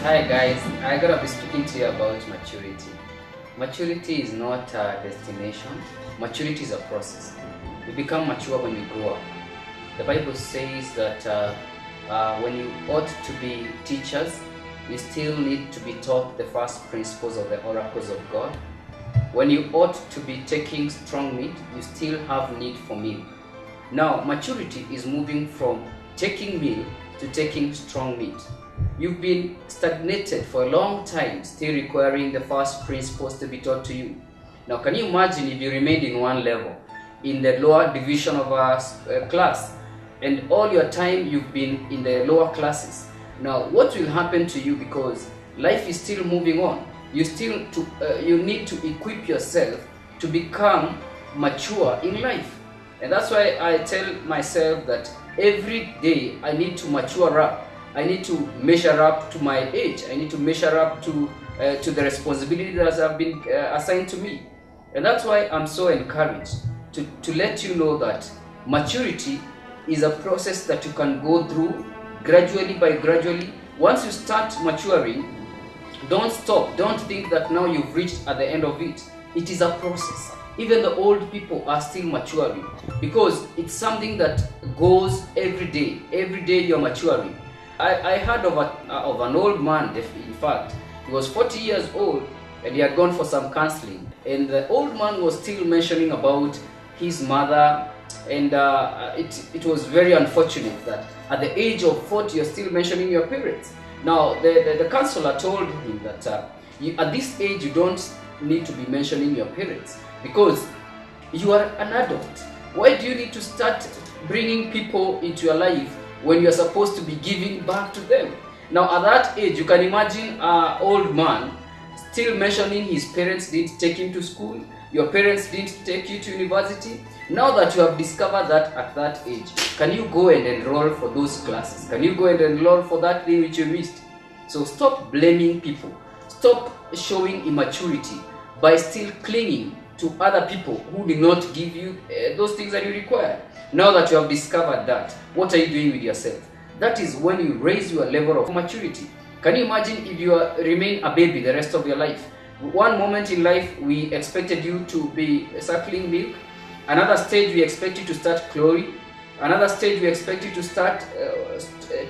Hi guys, I gotta be speaking to you about maturity. Maturity is not a destination, maturity is a process. We become mature when we grow up. The Bible says that when you ought to be teachers, you still need to be taught the first principles of the oracles of God. When you ought to be taking strong meat, you still have need for milk. Now, maturity is moving from taking milk to taking strong meat. You've been stagnated for a long time, still requiring the first principles to be taught to you. Now, can you imagine if you remained in one level, in the lower division of a class, and all your time you've been in the lower classes? Now, what will happen to you? Because life is still moving on. You need to equip yourself to become mature in life. And that's why I tell myself that every day I need to mature up. I need to measure up to my age. I need to measure up to the responsibility that have been assigned to me. And that's why I'm so encouraged to let you know that maturity is a process that you can go through gradually by gradually. Once you start maturing, don't stop. Don't think that now you've reached at the end of it. It is a process. Even the old people are still maturing because it's something that goes every day. Every day you're maturing. I heard of an old man, in fact, he was 40 years old and he had gone for some counseling. And the old man was still mentioning about his mother, and it was very unfortunate that at the age of 40 you're still mentioning your parents. Now, the counselor told him that at this age you don't need to be mentioning your parents because you are an adult. Why do you need to start bringing people into your life when you're supposed to be giving back to them? Now, at that age, you can imagine an old man still mentioning his parents didn't take him to school, your parents didn't take you to university. Now that you have discovered that at that age, can you go and enroll for those classes? Can you go and enroll for that thing which you missed? So stop blaming people. Stop showing immaturity by still clinging to other people who did not give you those things that you require. Now that you have discovered that, what are you doing with yourself? That is when you raise your level of maturity. Can you imagine if you remain a baby the rest of your life? One moment in life, we expected you to be suckling milk. Another stage, we expect you to start crawling. Another stage, we expect you to start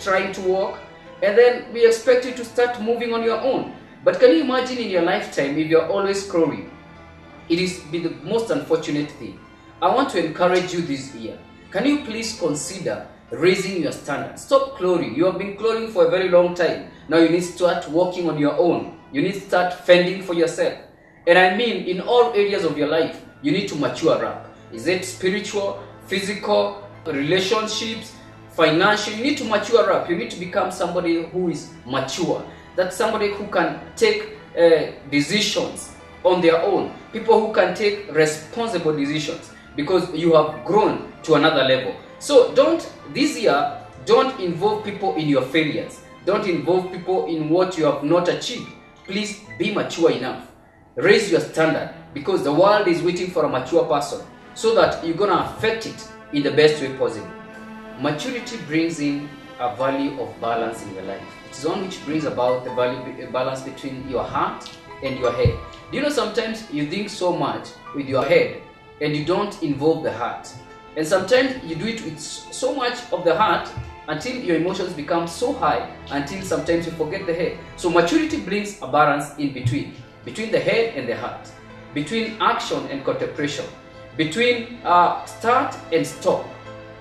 trying to walk. And then we expect you to start moving on your own. But can you imagine in your lifetime if you're always crawling? It is the most unfortunate thing. I want to encourage you this year. Can you please consider raising your standards? Stop crawling. You have been crawling for a very long time. Now you need to start walking on your own. You need to start fending for yourself. And I mean in all areas of your life, you need to mature up. Is it spiritual, physical, relationships, financial? You need to mature up. You need to become somebody who is mature. That's somebody who can take decisions on their own. People who can take responsible decisions because you have grown to another level. So this year, don't involve people in your failures. Don't involve people in what you have not achieved. Please be mature enough. Raise your standard because the world is waiting for a mature person so that you're going to affect it in the best way possible. Maturity brings in a value of balance in your life. It is one which brings about the balance between your heart and your head. Do you know sometimes you think so much with your head and you don't involve the heart? And sometimes you do it with so much of the heart until your emotions become so high until sometimes you forget the head. So maturity brings a balance in between the head and the heart, between action and contemplation, between start and stop,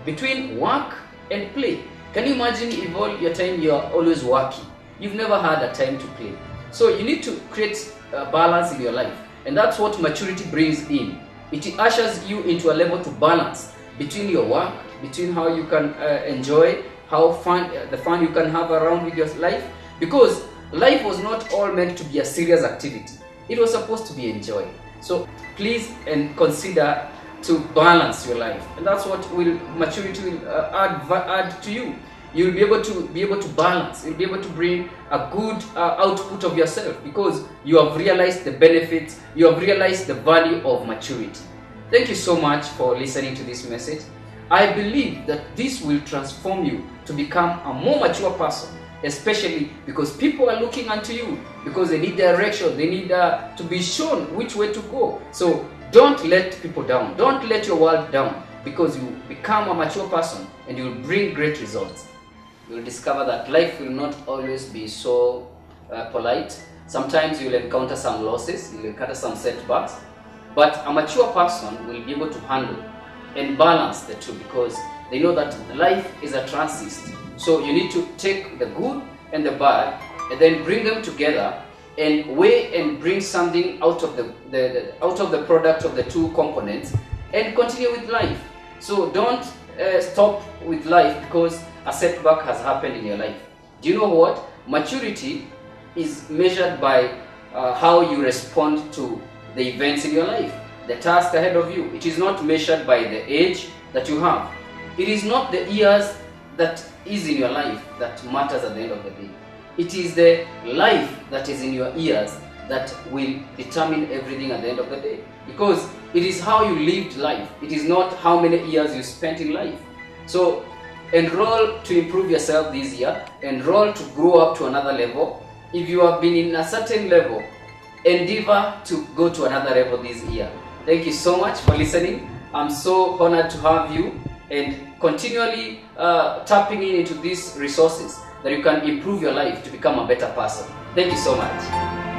between work and play. Can you imagine if all your time you are always working? You've never had a time to play. So you need to create a balance in your life. And that's what maturity brings in. It ushers you into a level to balance between your work, between how you can enjoy, the fun you can have around with your life. Because life was not all meant to be a serious activity. It was supposed to be enjoyed. So please consider to balance your life. And that's what maturity will add to you. You'll be able to balance. You'll be able to bring a good output of yourself because you have realized the benefits, you have realized the value of maturity. Thank you so much for listening to this message. I believe that this will transform you to become a more mature person especially because people are looking unto you, because they need direction, they need to be shown which way to go. So don't let people down, don't let your world down, because you become a mature person and you will bring great results. You will discover that life will not always be so polite. Sometimes you will encounter some losses, you will encounter some setbacks, but a mature person will be able to handle and balance the two, because they know that life is a transit. So you need to take the good and the bad and then bring them together and weigh and bring something out of the product of the two components and continue with life. So don't stop with life because a setback has happened in your life. Do you know what? Maturity is measured by how you respond to the events in your life, the task ahead of you. It is not measured by the age that you have. It is not the years that is in your life that matters at the end of the day. It is the life that is in your ears that will determine everything at the end of the day. Because it is how you lived life. It is not how many years you spent in life. So enroll to improve yourself this year. Enroll to grow up to another level. If you have been in a certain level, endeavor to go to another level this year. Thank you so much for listening. I'm so honored to have you and continually tapping into these resources that you can improve your life to become a better person. Thank you so much.